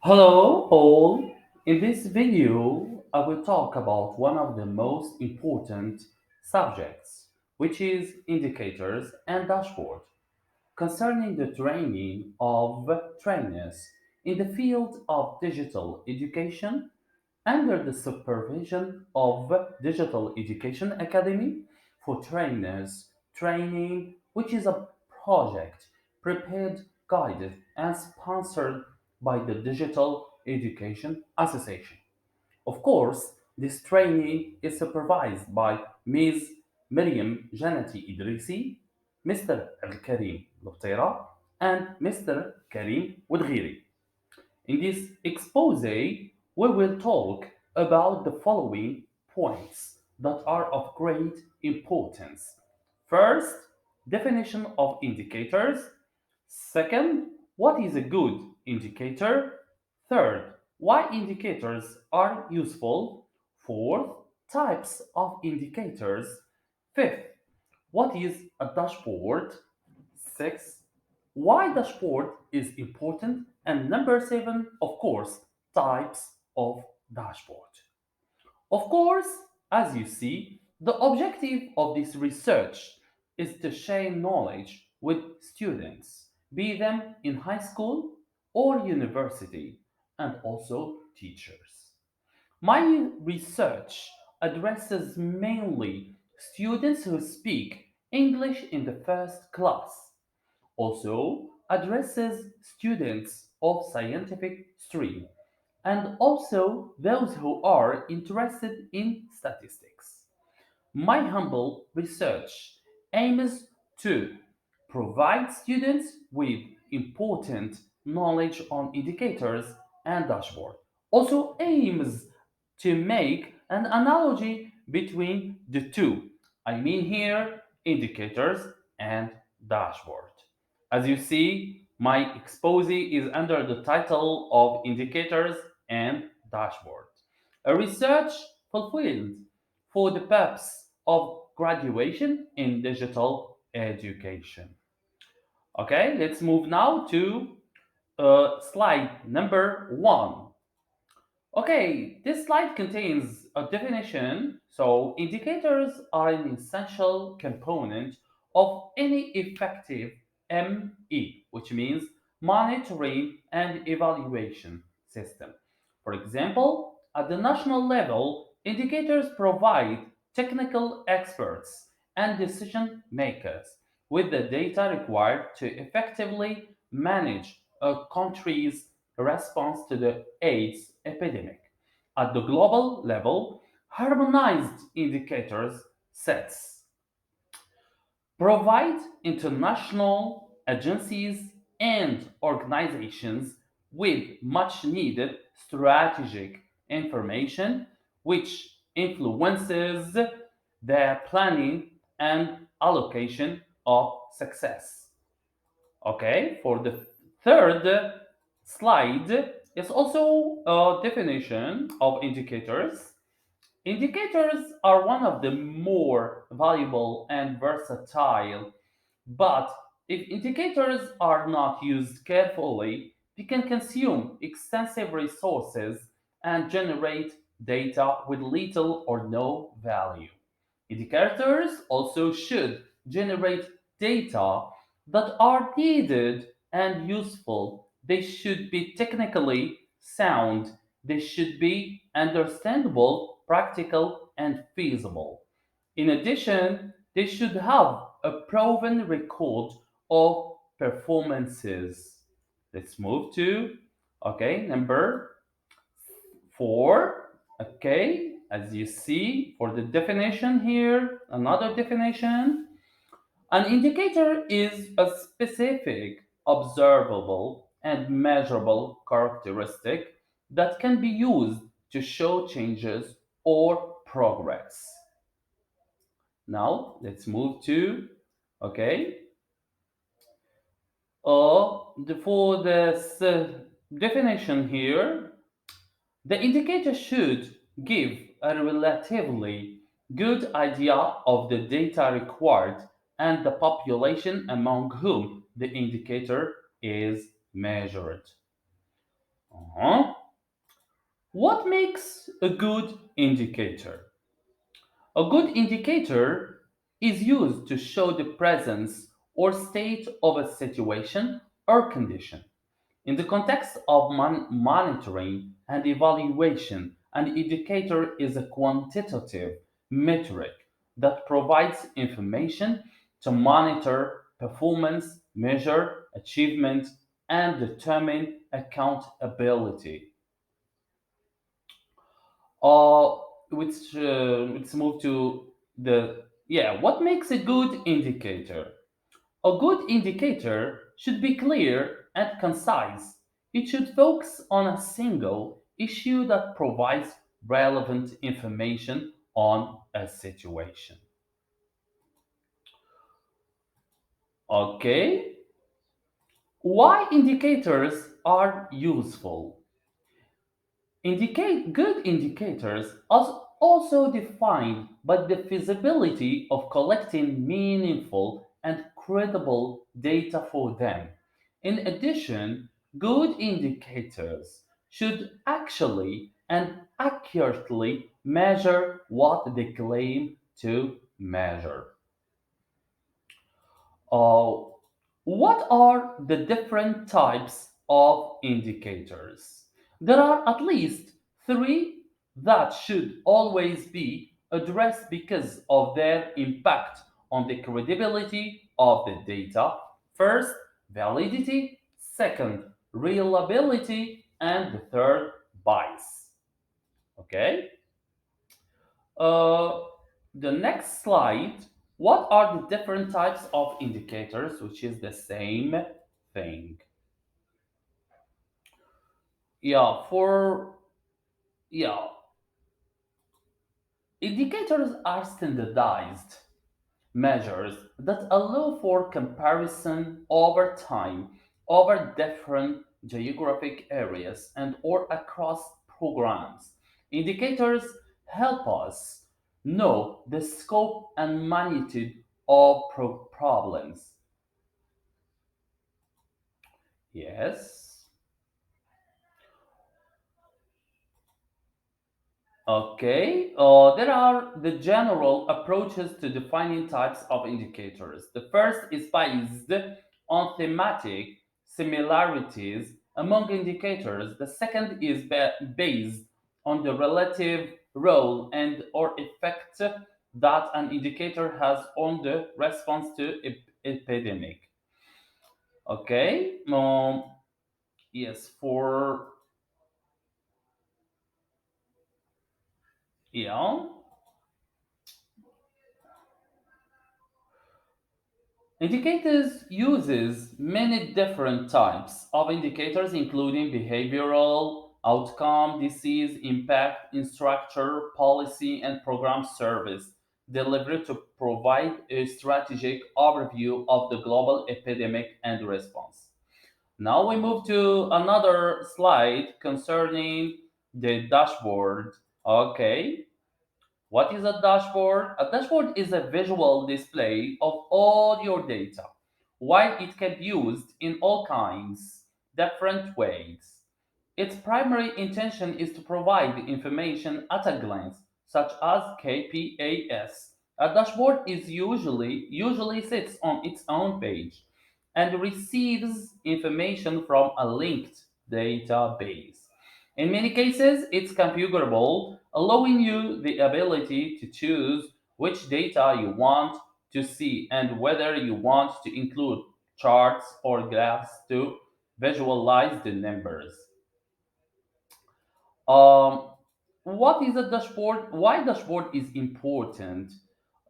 Hello all! In this video, I will talk about one of the most important subjects, which is indicators and dashboard, concerning the training of trainers in the field of digital education under the supervision of Digital Education Academy for Trainers Training, which is a project prepared, guided, and sponsored by the Digital Education Association. Of course, this training is supervised by Ms. Miriam Janati Idrisi, Mr. Al-Karim Lutera, and Mr. Karim Woudghiri. In this expose, we will talk about the following points that are of great importance. First, definition of indicators. Second, what is a good indicator? Third, why indicators are useful. Fourth, types of indicators. Fifth, what is a dashboard? Six, why dashboard is important. And number seven, of course, types of dashboard. Of course, as you see, the objective of this research is to share knowledge with students, be them in high school or university, and also teachers. My research addresses mainly students who speak English in the first class, also addresses students of scientific stream, and also those who are interested in statistics. My humble research aims to provide students with important knowledge on indicators and dashboard. Also aims to make an analogy between the two. I mean here indicators and dashboard. As you see, my expose is under the title of indicators and dashboard. A research fulfilled for the purpose of graduation in digital education. Okay, let's move now to slide number one. Okay, this slide contains a definition. So, indicators are an essential component of any effective ME, which means monitoring and evaluation system. For example, at the national level, indicators provide technical experts and decision makers with the data required to effectively manage a country's response to the AIDS epidemic. At the global level, harmonized indicators sets provide international agencies and organizations with much needed strategic information which influences their planning and allocation of success. Okay, for the third slide is also a definition of indicators. Indicators are one of the more valuable and versatile, but if indicators are not used carefully, they can consume extensive resources and generate data with little or no value. Indicators also should generate data that are needed and useful. They should be technically sound. They should be understandable, practical, and feasible. In addition, they should have a proven record of performances. Let's move to number four. Okay, as you see for the definition here, another definition. An indicator is a specific, observable, and measurable characteristic that can be used to show changes or progress. Now, let's move to, okay, for this definition here, the indicator should give a relatively good idea of the data required and the population among whom the indicator is measured. Uh-huh. What makes a good indicator? A good indicator is used to show the presence or state of a situation or condition. In the context of monitoring and evaluation, an indicator is a quantitative metric that provides information to monitor performance, measure achievement, and determine accountability. Uh, let's move to the what makes a good indicator? A good indicator should be clear and concise. It should focus on a single issue that provides relevant information on a situation. Okay, why indicators are useful? Good indicators are also defined by the feasibility of collecting meaningful and credible data for them. In addition, good indicators should actually and accurately measure what they claim to measure. Uh, what are the different types of indicators? There are at least three that should always be addressed because of their impact on the credibility of the data. First, validity. Second, reliability. And the third, bias. Okay? Uh, the next slide, what are the different types of indicators, which is the same thing? Yeah, for yeah, indicators are standardized measures that allow for comparison over time, over different geographic areas and or across programs. Indicators help us know the scope and magnitude of problems. Yes. Okay, there are the general approaches to defining types of indicators. The first is based on thematic similarities among indicators. The second is based on the relative role and or effect that an indicator has on the response to epidemic. Okay, yes, for yeah. Indicators uses many different types of indicators including behavioral, outcome, disease, impact, in structure, policy, and program service delivery to provide a strategic overview of the global epidemic and response. Now we move to another slide concerning the dashboard. Okay, what is a dashboard? A dashboard is a visual display of all your data. While it can be used in all kinds, different ways, its primary intention is to provide information at a glance, such as KPAS. A dashboard is usually sits on its own page and receives information from a linked database. In many cases, it's configurable, allowing you the ability to choose which data you want to see and whether you want to include charts or graphs to visualize the numbers. Um, what is a dashboard? Why dashboard is important?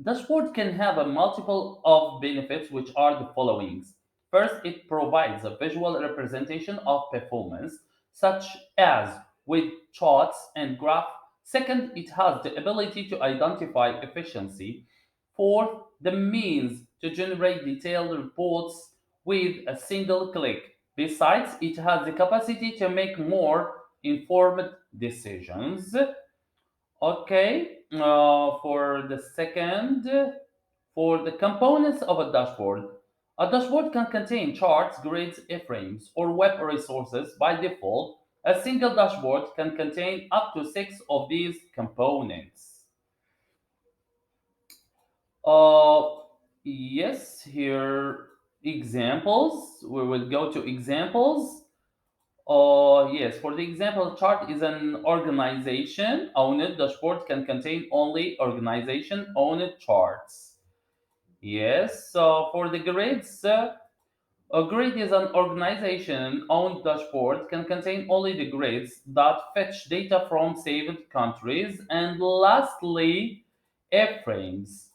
Dashboard can have a multiple of benefits, which are the following. First, it provides a visual representation of performance, such as with charts and graph. Second, it has the ability to identify efficiency. Fourth, the means to generate detailed reports with a single click. Besides, it has the capacity to make more informed decisions. Okay, for the second, for the components of a dashboard can contain charts, grids, iframes, or web resources by default. A single dashboard can contain up to 6 of these components. Uh, yes, here examples. We will go to examples. Yes, for the example, chart is an organization owned dashboard can contain only organization owned charts. Yes, so for the grids, a grid is an organization owned dashboard can contain only the grids that fetch data from saved countries. And lastly, iframes.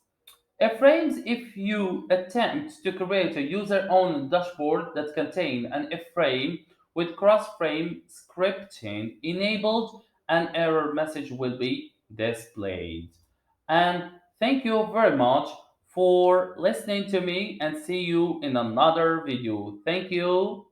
Iframes, if you attempt to create a user-owned dashboard that contain an iframe with cross-frame scripting enabled, an error message will be displayed. And thank you very much for listening to me and see you in another video. Thank you.